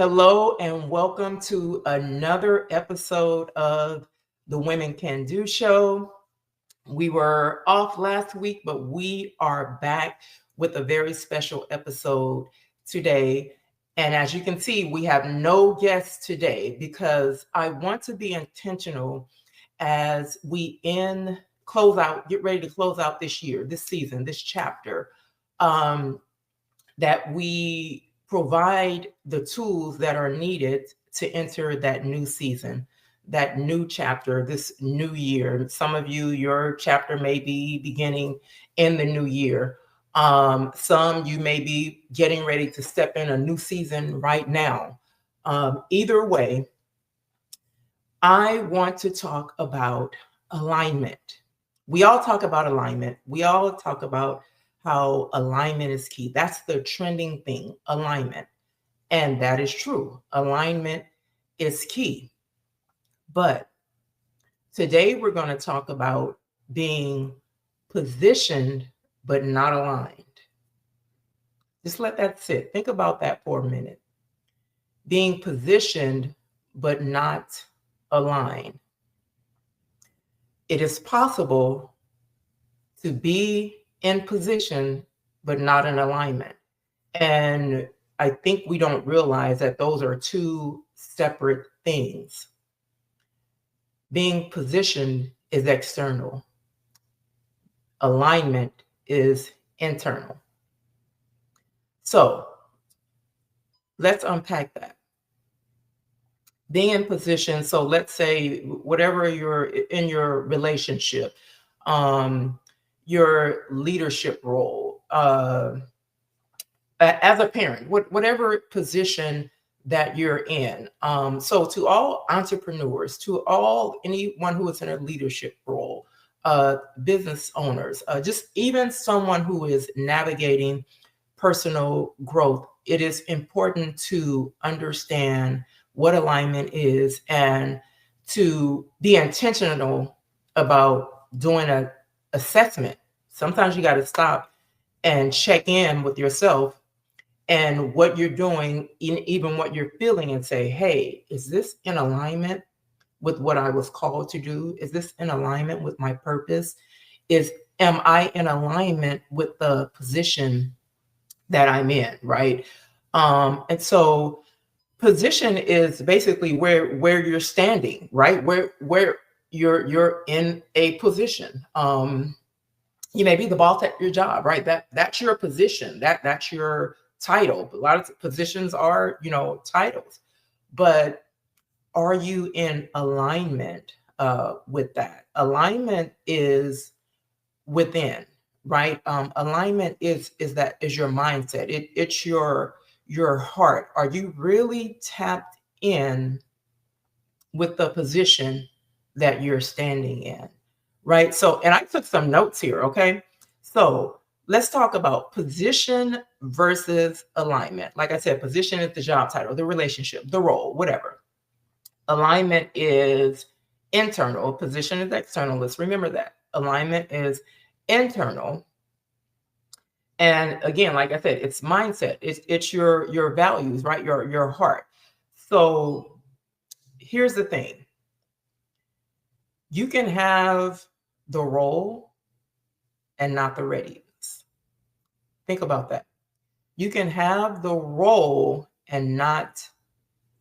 Hello and welcome to another episode of the Women Can Do show. We were off last week, but we are back with a very special episode today. And as you can see, we have no guests today because I want to be intentional as we get ready to close out this year, this season, this chapter, that we provide the tools that are needed to enter that new season, that new chapter, this new year. Some of you, your chapter may be beginning in the new year. Some you may be getting ready to step in a new season right now. Either way, I want to talk about alignment. We all talk about alignment. We all talk about how alignment is key. That's the trending thing, alignment. And that is true. Alignment is key. But today we're going to talk about being positioned but not aligned. Just let that sit. Think about that for a minute. Being positioned but not aligned. It is possible to be in position, but not in alignment. And I think we don't realize that those are two separate things. Being positioned is external. Alignment is internal. So let's unpack that. Being in position, so let's say whatever you're in your relationship, your leadership role, as a parent, whatever position that you're in. So to all entrepreneurs, to anyone who is in a leadership role, business owners, just even someone who is navigating personal growth, it is important to understand what alignment is and to be intentional about doing an assessment. Sometimes you got to stop and check in with yourself and what you're doing, even what you're feeling, and say, hey, is this in alignment with what I was called to do? Is this in alignment with my purpose? Am I in alignment with the position that I'm in, right? And so position is basically where you're standing, right? Where you're in a position. You may be the boss at your job, right? That's your position. That's your title. A lot of positions are, titles. But are you in alignment with that? Alignment is within, right? Alignment is your mindset. It's your heart. Are you really tapped in with the position that you're standing in, right? So, and I took some notes here, okay? So let's talk about position versus alignment. Like I said, position is the job title, the relationship, the role, whatever. Alignment is internal, position is external. Let's remember that. Alignment is internal. And again, like I said, it's mindset. It's your values, right? Your heart. So here's the thing. You can have the role and not the readiness. Think about that. You can have the role and not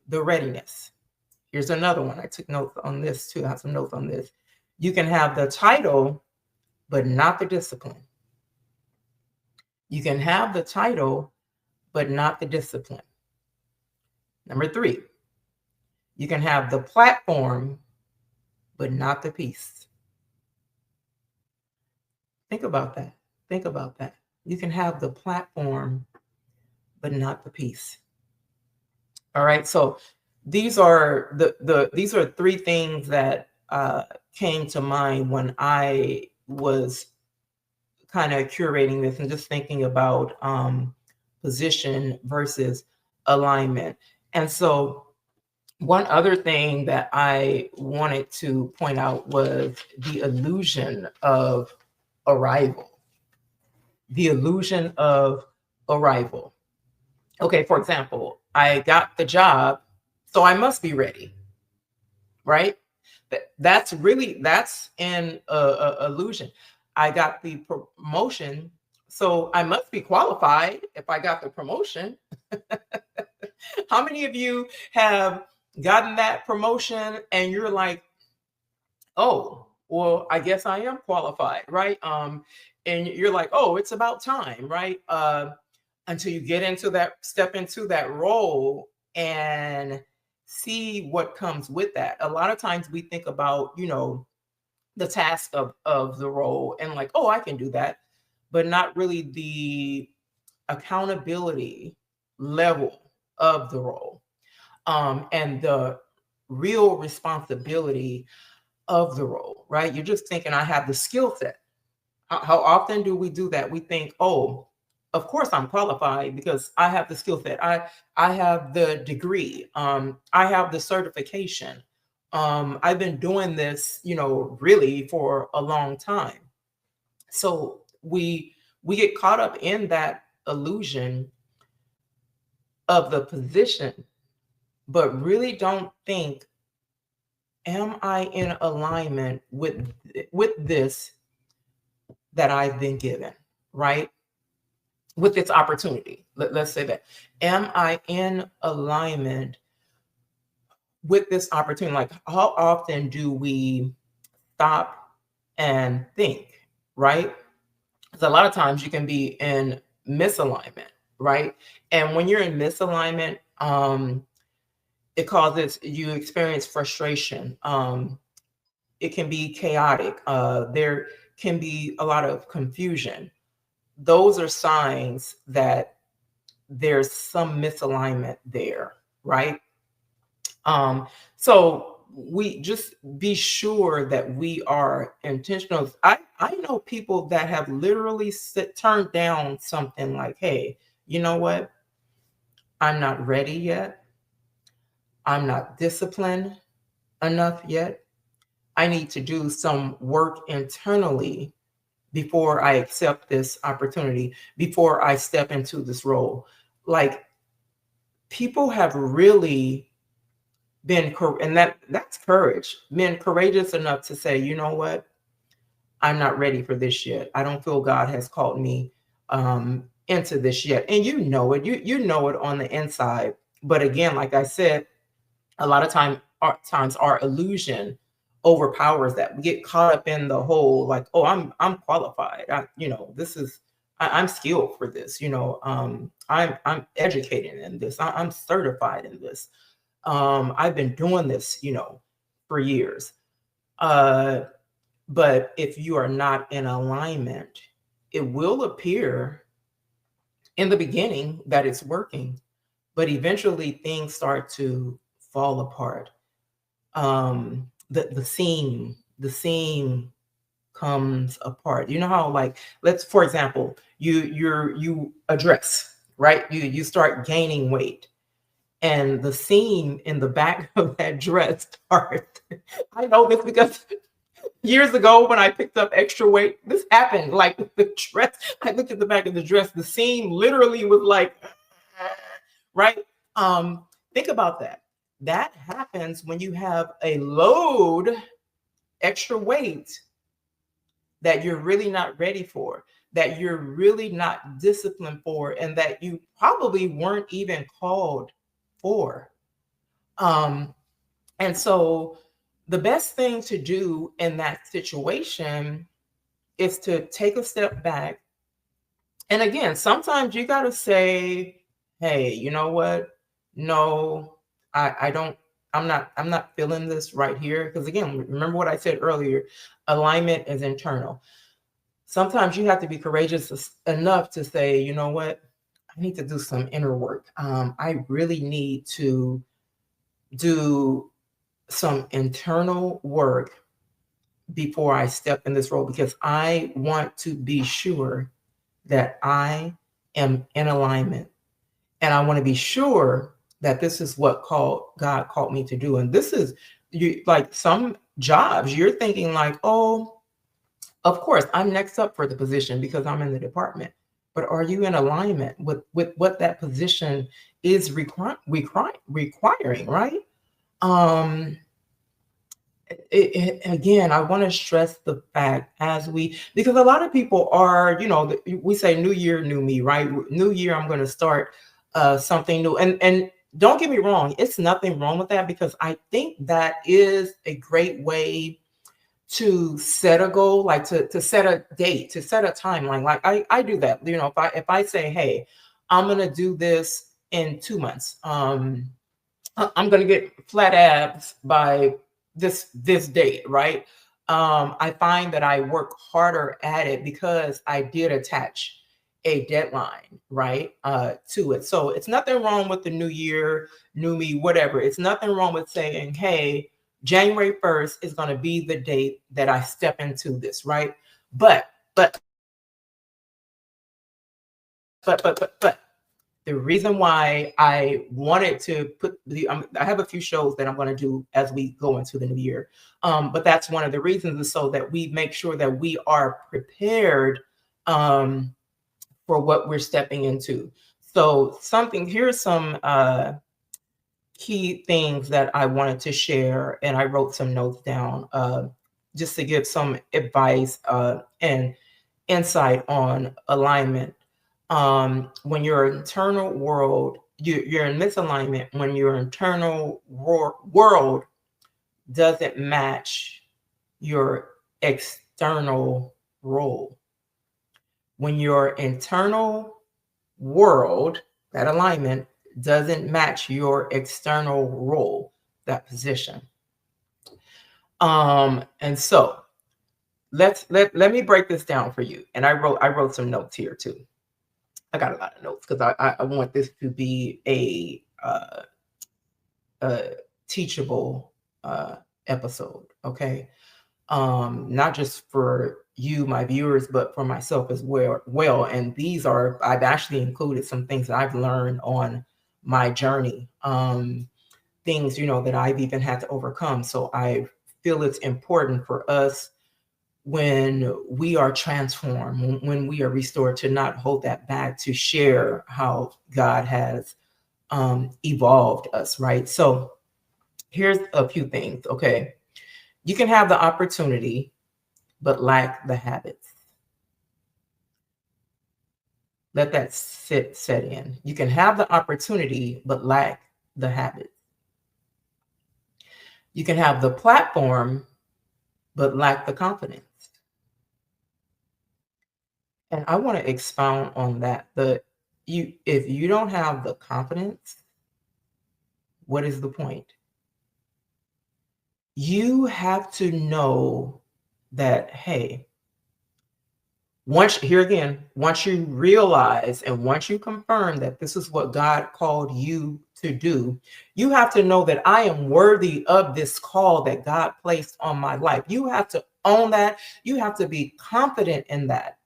the readiness. Here's another one. I took notes on this too. I have some notes on this. You can have the title, but not the discipline. You can have the title, but not the discipline. Number 3, you can have the platform, but not the peace. Think about that. Think about that. You can have the platform, but not the peace. All right. So these are these are 3 things that came to mind when I was kind of curating this and just thinking about position versus alignment. And so one other thing that I wanted to point out was the illusion of arrival. The illusion of arrival. Okay, for example, I got the job, so I must be ready, right? That's in a illusion. I got the promotion, so I must be qualified if I got the promotion. How many of you have gotten that promotion and you're like, oh, well, I guess I am qualified, right? And you're like, oh, it's about time, right? Until you get into that, step into that role and see what comes with that. A lot of times we think about, the task of the role and like, oh, I can do that, but not really the accountability level of the role, and the real responsibility of the role, right? You're just thinking, I have the skill set. How often do we do that? We think, oh, of course I'm qualified because I have the skill set. I have the degree. I have the certification. I've been doing this, really for a long time. So we get caught up in that illusion of the position, but really don't think, am I in alignment with this that I've been given, right? With its opportunity. Let's say that. Am I in alignment with this opportunity? Like, how often do we stop and think, right? Because a lot of times you can be in misalignment, right? And when you're in misalignment, it causes you experience frustration. It can be chaotic. There can be a lot of confusion. Those are signs that there's some misalignment there, right? So we just be sure that we are intentional. I know people that have literally turned down something like, hey, you know what? I'm not ready yet. I'm not disciplined enough yet. I need to do some work internally before I accept this opportunity, before I step into this role. Like, people have really been, and that's courage, been courageous enough to say, you know what, I'm not ready for this yet. I don't feel God has called me into this yet. And you know it on the inside. But again, like I said, a lot of times our illusion overpowers that. We get caught up in the whole, like, oh, I'm qualified. I'm skilled for this. I'm educated in this. I'm certified in this. I've been doing this, for years. But if you are not in alignment, it will appear in the beginning that it's working, but eventually things start to fall apart. The seam comes apart. You know how, like, let's, for example, you address, right? You start gaining weight, and the seam in the back of that dress starts. I know this because years ago when I picked up extra weight, this happened. Like, the dress, I looked at the back of the dress, the seam literally was like, right? Think about that. That happens when you have a load, extra weight, that you're really not ready for, that you're really not disciplined for, and that you probably weren't even called for. Um, and so the best thing to do in that situation is to take a step back. And again, sometimes you got to say, hey, you know what? No, I don't, I'm not feeling this right here. Because again, remember what I said earlier, alignment is internal. Sometimes you have to be courageous enough to say, you know what? I need to do some inner work. I really need to do some internal work before I step in this role, because I want to be sure that I am in alignment, and I want to be sure that this is what God called me to do. And this is, you, like, some jobs you're thinking like, oh, of course I'm next up for the position because I'm in the department. but are you in alignment with what that position is requiring, right? Um, again, I want to stress the fact as we, because a lot of people are, we say new year, new me, right? New year, I'm going to start something new. And don't get me wrong, it's nothing wrong with that, because I think that is a great way to set a goal, like to set a date, to set a timeline. Like I do that. If I say, hey, I'm gonna do this in 2 months. I'm gonna get flat abs by this date, right? I find that I work harder at it because I did attach a deadline, right, to it. So it's nothing wrong with the new year, new me, whatever. It's nothing wrong with saying, hey, January 1st is going to be the date that I step into this, right? But, but, but the reason why I wanted to put I have a few shows that I'm going to do as we go into the new year. But that's one of the reasons, is so that we make sure that we are prepared for what we're stepping into. So here's some key things that I wanted to share, and I wrote some notes down just to give some advice and insight on alignment. When your internal world, you're in misalignment when your internal world doesn't match your external role. When your internal world, that alignment, doesn't match your external role, that position. And so let me break this down for you. And I wrote some notes here too. I got a lot of notes because I want this to be a teachable episode, okay? Not just for you, my viewers, but for myself as well. And I've actually included some things that I've learned on my journey, things, that I've even had to overcome. So I feel it's important for us, when we are transformed, when we are restored, to not hold that back, to share how God has evolved us, right? So here's a few things, okay? You can have the opportunity, but lack the habits. Let that set in. You can have the opportunity, but lack the habits. You can have the platform, but lack the confidence. And I want to expound on that. If you don't have the confidence, what is the point? You have to know that, hey, once you realize and once you confirm that this is what God called you to do, you have to know that I am worthy of this call that God placed on my life. You have to own that. You have to be confident in that.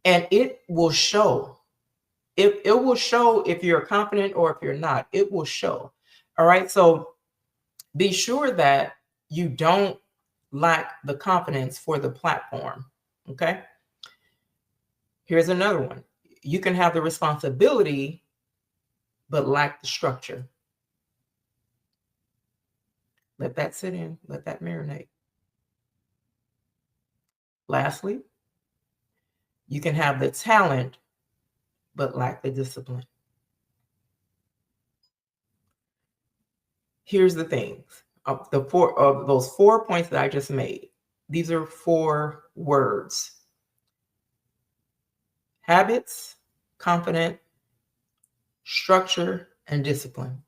And it will show. It will show if you're confident or if you're not. It will show. All right. So be sure that you don't lack the confidence for the platform. Okay. Here's another one. You can have the responsibility, but lack the structure. Let that sit in. Let that marinate. Lastly, you can have the talent, but lack the discipline. Here's the things. Of those 4 points that I just made, these are 4 words: habits, confident, structure, and discipline.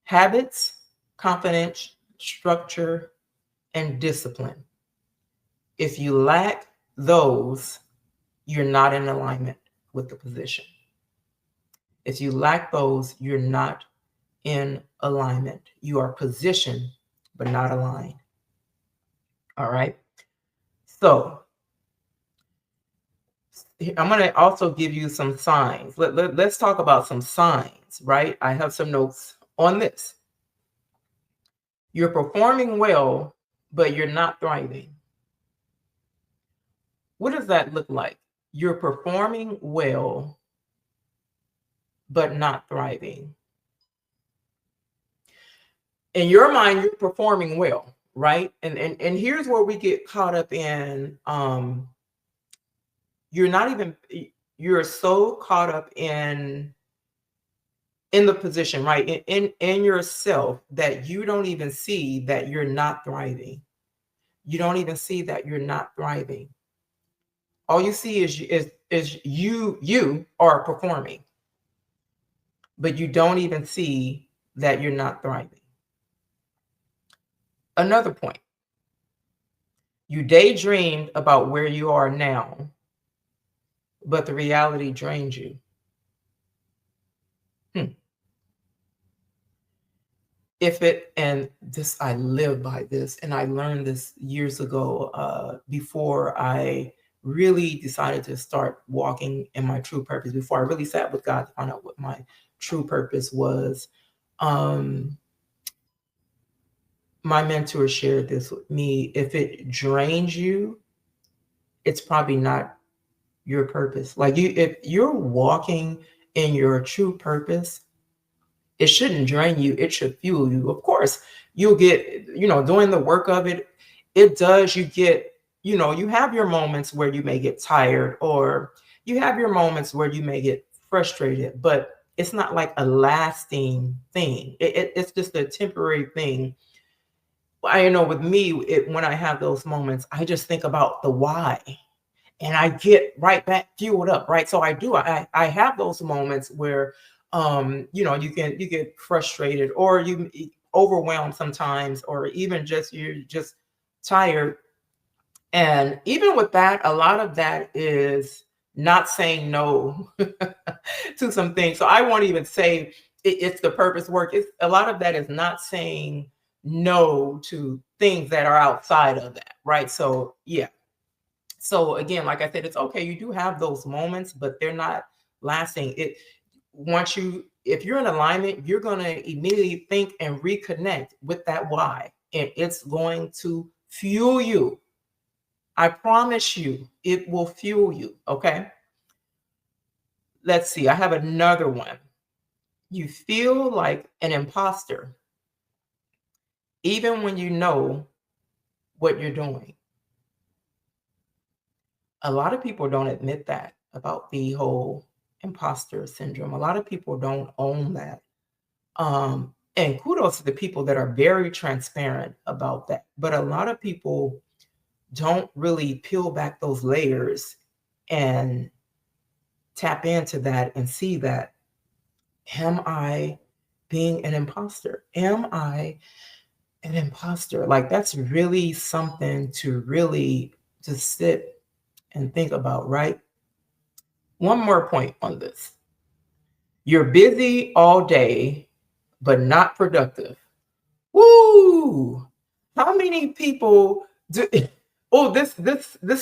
Habits, confidence, structure, and discipline. If you lack those, you're not in alignment with the position. If you lack those, you're not in alignment. You are positioned, but not aligned. All right. So I'm going to also give you some signs. Let's talk about some signs, right? I have some notes on this. You're performing well, but you're not thriving. What does that look like? You're performing well, but not thriving. In your mind, you're performing well, right? And here's where we get caught up in you're not even you're so caught up in the position, right? In yourself, that you don't even see that you're not thriving. You don't even see that you're not thriving. All you see is you are performing, but you don't even see that you're not thriving. Another point, you daydreamed about where you are now, but the reality drains you. If it, and this, I live by this, and I learned this years ago, before I really decided to start walking in my true purpose, before I really sat with God to find out what my true purpose was. My mentor shared this with me. If it drains you, it's probably not your purpose. Like, if you're walking in your true purpose, it shouldn't drain you. It should fuel you. Of course, you'll get, doing the work of it. It does. You get, you have your moments where you may get tired, or you have your moments where you may get frustrated, but it's not like a lasting thing. It's just a temporary thing. I know with me, when I have those moments, I just think about the why, and I get right back fueled up, right? So I do. I have those moments where, you get frustrated, or you overwhelmed sometimes, or even just you're just tired. And even with that, a lot of that is not saying no to some things. So I won't even say it's the purpose work. It's a lot of that is not saying no to things that are outside of that, right? So yeah. So again, like I said, it's okay. You do have those moments, but they're not lasting. If you're in alignment, you're going to immediately think and reconnect with that why, and it's going to fuel you. I promise you, it will fuel you. Okay. Let's see. I have another one. You feel like an imposter, even when you know what you're doing. A lot of people don't admit that about the whole imposter syndrome. A lot of people don't own that. And kudos to the people that are very transparent about that. But a lot of people don't really peel back those layers and tap into that and see that. Am I being an imposter? Am I an imposter? Like, that's really something to really just sit and think about, right? One more point on this. You're busy all day, but not productive. Woo! How many people do? Oh, this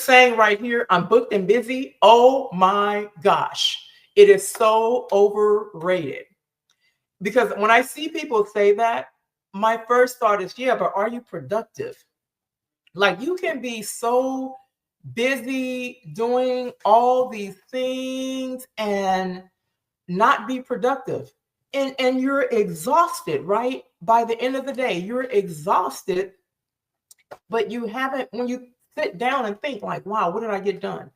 saying right here, I'm booked and busy. Oh my gosh. It is so overrated. Because when I see people say that, my first thought is, yeah, but are you productive? Like, you can be so busy doing all these things and not be productive. And you're exhausted, right? By the end of the day, you're exhausted, but you haven't, when you sit down and think like, wow, what did I get done?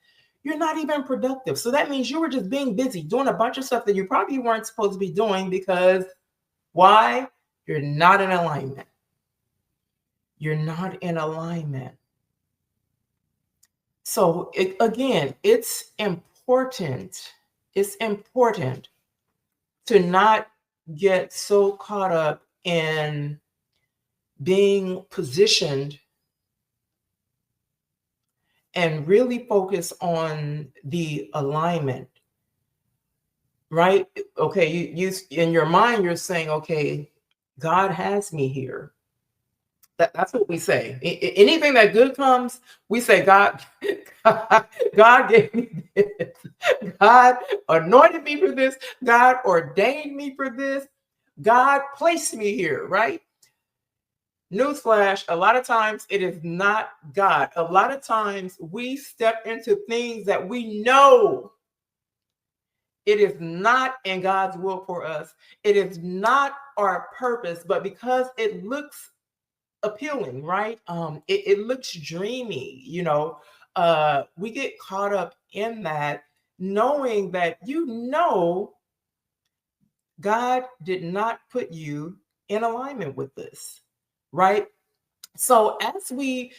You're not even productive. So that means you were just being busy doing a bunch of stuff that you probably weren't supposed to be doing, because why? You're not in alignment. You're not in alignment. So again, it's important. It's important to not get so caught up in being positioned and really focus on the alignment, right? Okay, you in your mind, you're saying, okay, God has me here. That's what we say. Anything that good comes, we say, God, God gave me this. God anointed me for this. God ordained me for this. God placed me here, right? Newsflash, a lot of times it is not God. A lot of times we step into things that we know it is not in God's will for us. It is not our purpose, but because it looks appealing, right? It looks dreamy, we get caught up in that, knowing that God did not put you in alignment with this, right? So as we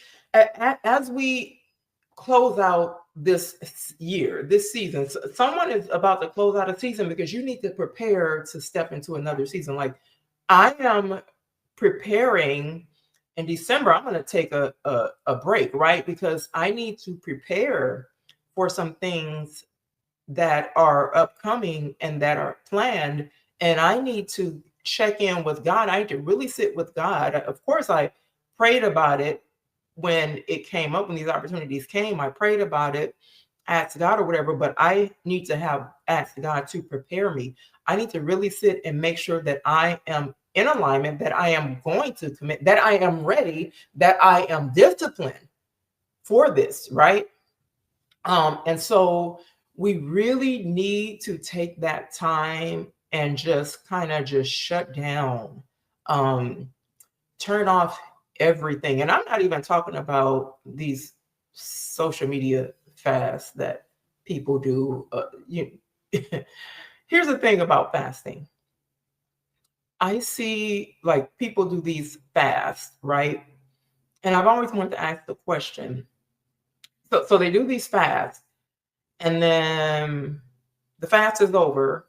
close out this year, this season, someone is about to close out a season because you need to prepare to step into another season. Like I am preparing in December. I'm going to take a break, right? Because I need to prepare for some things that are upcoming and that are planned. And I need to check in with God. I need to really sit with God. Of course, I prayed about it when it came up, when these opportunities came. I prayed about it, asked God or whatever, but I need to have asked God to prepare me. I need to really sit and make sure that I am in alignment, that I am going to commit, that I am ready, that I am disciplined for this, right? And so we really need to take that time and just kind of just shut down, um, turn off everything. And I'm not even talking about these social media fasts that people do. Here's the thing about fasting. I see like people do these fasts, right? And I've always wanted to ask the question. So they do these fasts, and then the fast is over,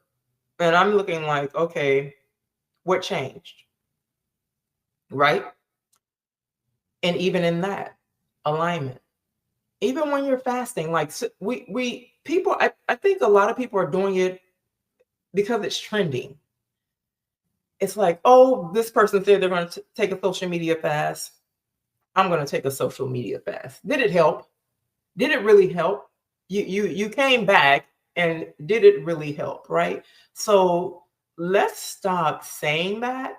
and I'm looking like, okay, what changed? Right? And even in that, alignment. Even when you're fasting, like we people, I think a lot of people are doing it because it's trending. It's like, oh, this person said they're going to take a social media fast. I'm going to take a social media fast. Did it help? Did it really help? You came back, and did it really help, right? So let's stop saying that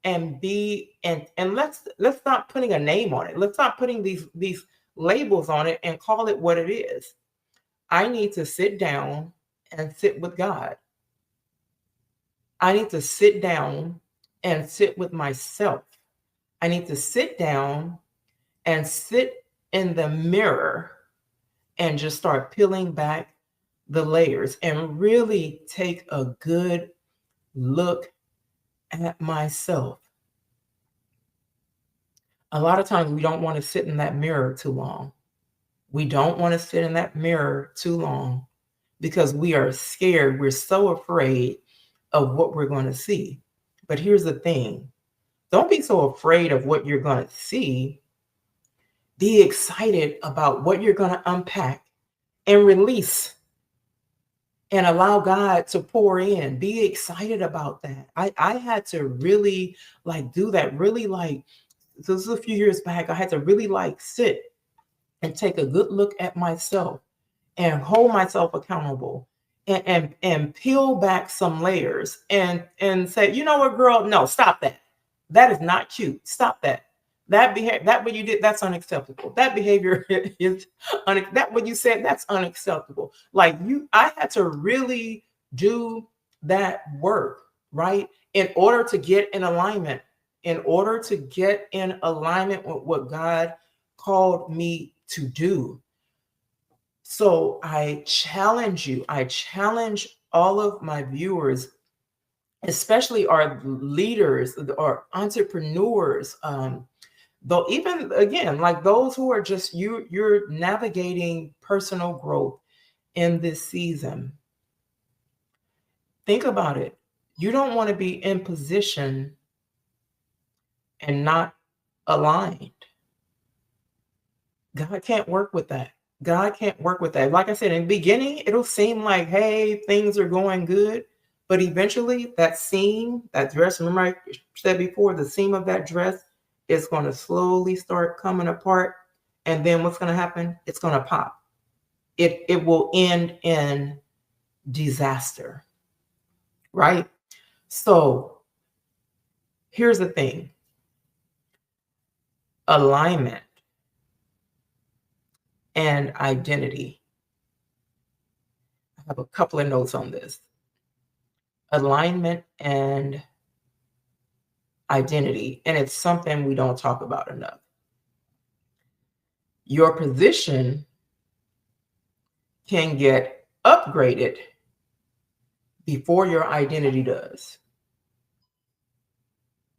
and let's stop putting a name on it. Let's stop putting these labels on it and call it what it is. I need to sit down and sit with God. I need to sit down and sit with myself. I need to sit down and sit in the mirror and just start peeling back the layers and really take a good look at myself. A lot of times we don't want to sit in that mirror too long. We don't want to sit in that mirror too long because we are scared. We're so afraid of what we're going to see. But here's the thing. Don't be so afraid of what you're going to see. Be excited about what you're going to unpack and release and allow God to pour in. Be excited about that. I had to really like do that. Really like, this was a few years back. I had to really like sit and take a good look at myself and hold myself accountable and peel back some layers and say, you know what, girl, no, stop that. That is not cute. Stop that. That behavior, that what you did, that's unacceptable. That behavior is that what you said, that's unacceptable. Like I had to really do that work, right? In order to get in alignment, in order to get in alignment with what God called me to do. So I challenge you, I challenge all of my viewers, especially our leaders or entrepreneurs, though even again, like those who are just you're navigating personal growth in this season. Think about it. You don't want to be in position and not aligned. God can't work with that. God can't work with that. Like I said, in the beginning, it'll seem like, hey, things are going good. But eventually, that seam, that dress, remember I said before, the seam of that dress is going to slowly start coming apart. And then what's going to happen? It's going to pop. It will end in disaster, right? So here's the thing. alignment, and identity. I have a couple of notes on this. Alignment and identity, and it's something we don't talk about enough. Your position can get upgraded before your identity does.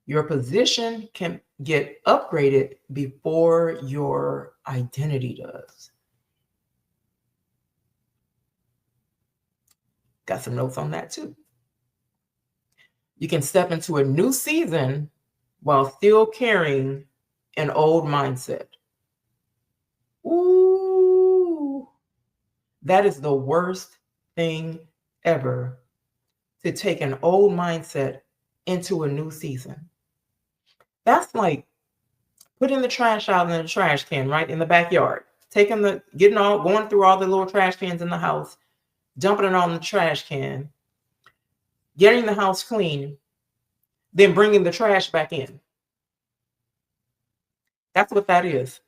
Your position can get upgraded before your identity does. Got some notes on that too. You can step into a new season while still carrying an old mindset. Ooh, that is the worst thing ever, to take an old mindset into a new season. That's like putting the trash out in the trash can, right? In the backyard, going through all the little trash cans in the house, dumping it on the trash can, getting the house clean, then bringing the trash back in. That's what that is.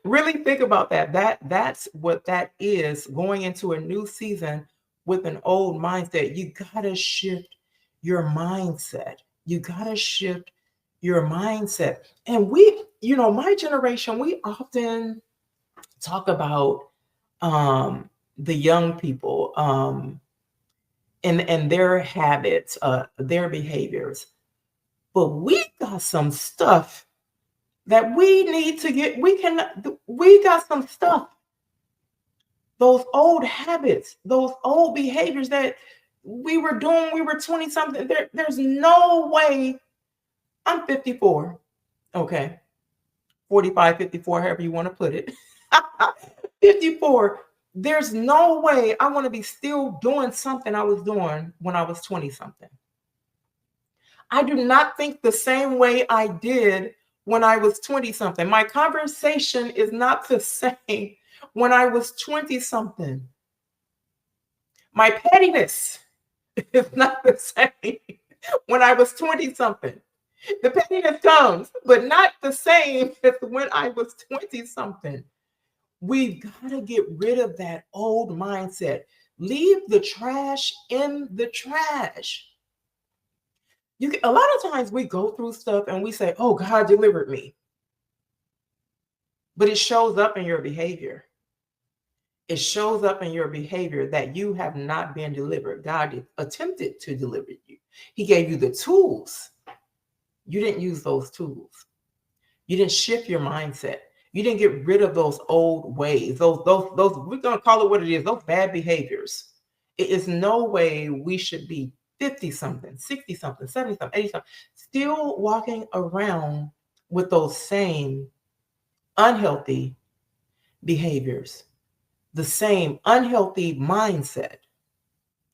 Really think about that. That's what that is, going into a new season with an old mindset. You gotta shift your mindset. You gotta shift your mindset. And my generation, we often talk about the young people and their habits, their behaviors. But we got some stuff that we need to get. We got some stuff. Those old habits, those old behaviors that we were doing, we were 20 something. There's no way. I'm 54. Okay. 45, 54, however you want to put it. 54. There's no way I want to be still doing something I was doing when I was 20 something. I do not think the same way I did when I was 20 something. My conversation is not the same when I was 20 something. My pettiness is not the same when I was 20 something. The pettiness comes, but not the same as when I was 20 something. We got to get rid of that old mindset. Leave the trash in the trash. A lot of times we go through stuff and we say, oh, God delivered me. But it shows up in your behavior. It shows up in your behavior that you have not been delivered. God attempted to deliver you. He gave you the tools. You didn't use those tools. You didn't shift your mindset. You didn't get rid of those old ways. Those we're going to call it what it is, those bad behaviors. It is no way we should be 50 something, 60 something, 70 something, 80 something, still walking around with those same unhealthy behaviors, the same unhealthy mindset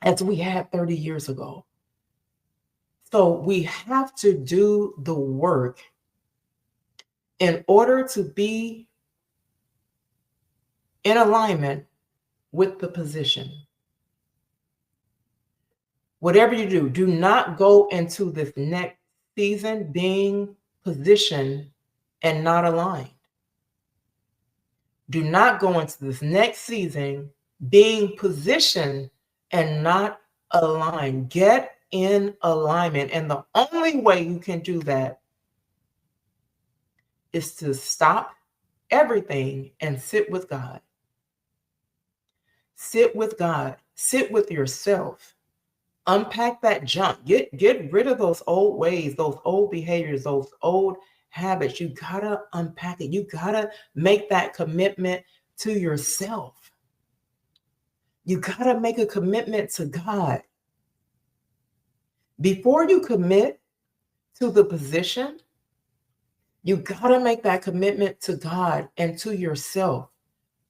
as we had 30 years ago. So we have to do the work in order to be in alignment with the position. Whatever you do, do not go into this next season being positioned and not aligned. Do not go into this next season being positioned and not aligned. Get in alignment. And the only way you can do that is to stop everything and sit with God. Sit with God. Sit with yourself. Unpack that junk. Get rid of those old ways, those old behaviors, those old habits. You gotta unpack it. You gotta make that commitment to yourself. You gotta make a commitment to God. Before you commit to the position, you gotta make that commitment to God and to yourself.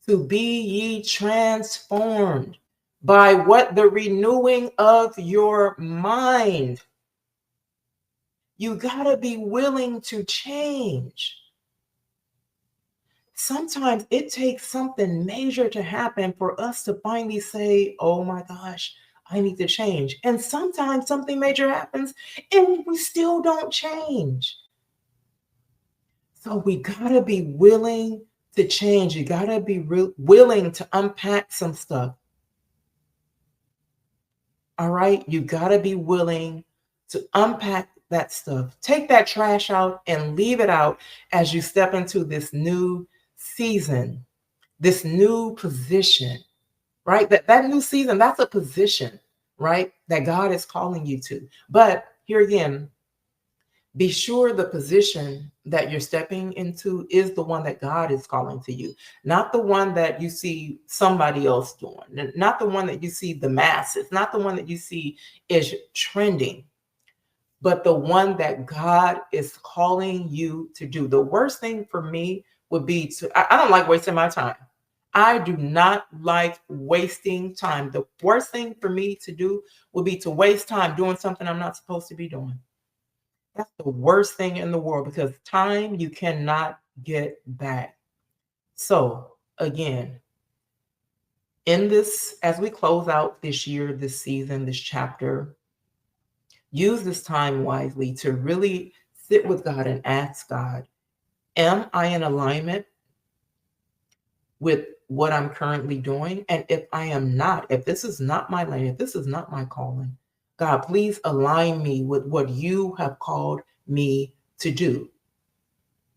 To be ye transformed by what? The renewing of your mind. You got to be willing to change. Sometimes it takes something major to happen for us to finally say, oh my gosh, I need to change. And sometimes something major happens and we still don't change. So we gotta be willing to change. You gotta be willing to unpack some stuff. All right. You gotta be willing to unpack that stuff. Take that trash out and leave it out as you step into this new season, this new position, right? That new season, that's a position, right? That God is calling you to. But here again, be sure the position that you're stepping into is the one that God is calling to you, not the one that you see somebody else doing, not the one that you see the masses, not the one that you see is trending, but the one that God is calling you to do. The worst thing for me would be I don't like wasting my time. I do not like wasting time. The worst thing for me to do would be to waste time doing something I'm not supposed to be doing. That's the worst thing in the world because time you cannot get back. So, again, in this, as we close out this year, this season, this chapter, use this time wisely to really sit with God and ask God, am I in alignment with what I'm currently doing? And if I am not, if this is not my lane, if this is not my calling, God, please align me with what you have called me to do.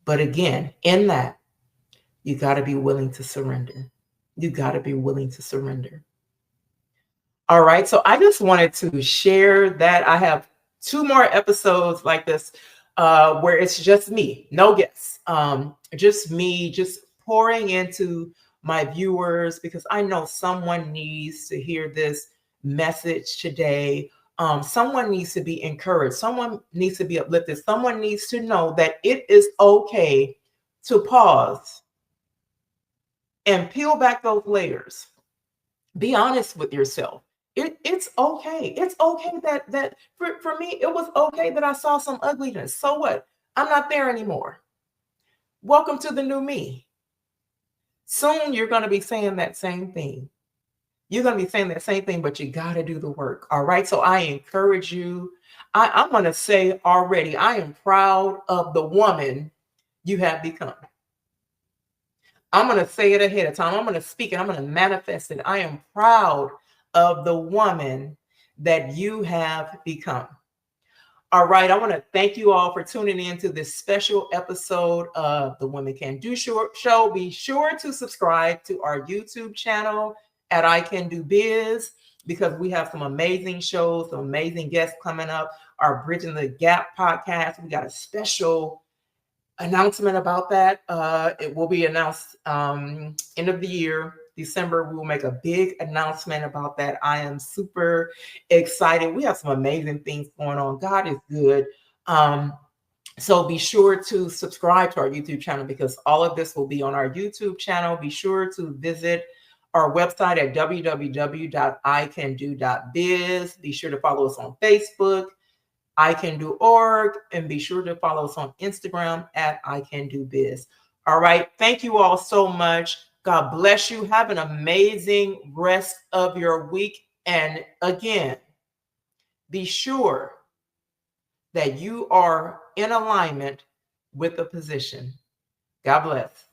But again, in that, you got to be willing to surrender. You got to be willing to surrender. All right. So I just wanted to share that I have 2 more episodes like this where it's just me, no guests, just me, just pouring into my viewers because I know someone needs to hear this message today. Someone needs to be encouraged. Someone needs to be uplifted. Someone needs to know that it is okay to pause and peel back those layers. Be honest with yourself. It's okay. It's okay that for me, it was okay that I saw some ugliness. So what? I'm not there anymore. Welcome to the new me. Soon you're going to be saying that same thing. You're going to be saying that same thing, but you got to do the work. All right. So I encourage you. I'm going to say already, I am proud of the woman you have become. I'm going to say it ahead of time. I'm going to speak it. I'm going to manifest it. I am proud of the woman that you have become. All right. I want to thank you all for tuning in to this special episode of the Women Can Do Show. Be sure to subscribe to our YouTube channel at I Can Do Biz because we have some amazing shows, some amazing guests coming up. Our Bridging the Gap podcast. We got a special announcement about that. It will be announced end of the year, December. We will make a big announcement about that. I am super excited. We have some amazing things going on. God is good. So be sure to subscribe to our YouTube channel because all of this will be on our YouTube channel. Be sure to visit our website at www.icando.biz. Be sure to follow us on Facebook, iCanDo.org, and be sure to follow us on Instagram at iCanDoBiz. All right. Thank you all so much. God bless you. Have an amazing rest of your week. And again, be sure that you are in alignment with the position. God bless.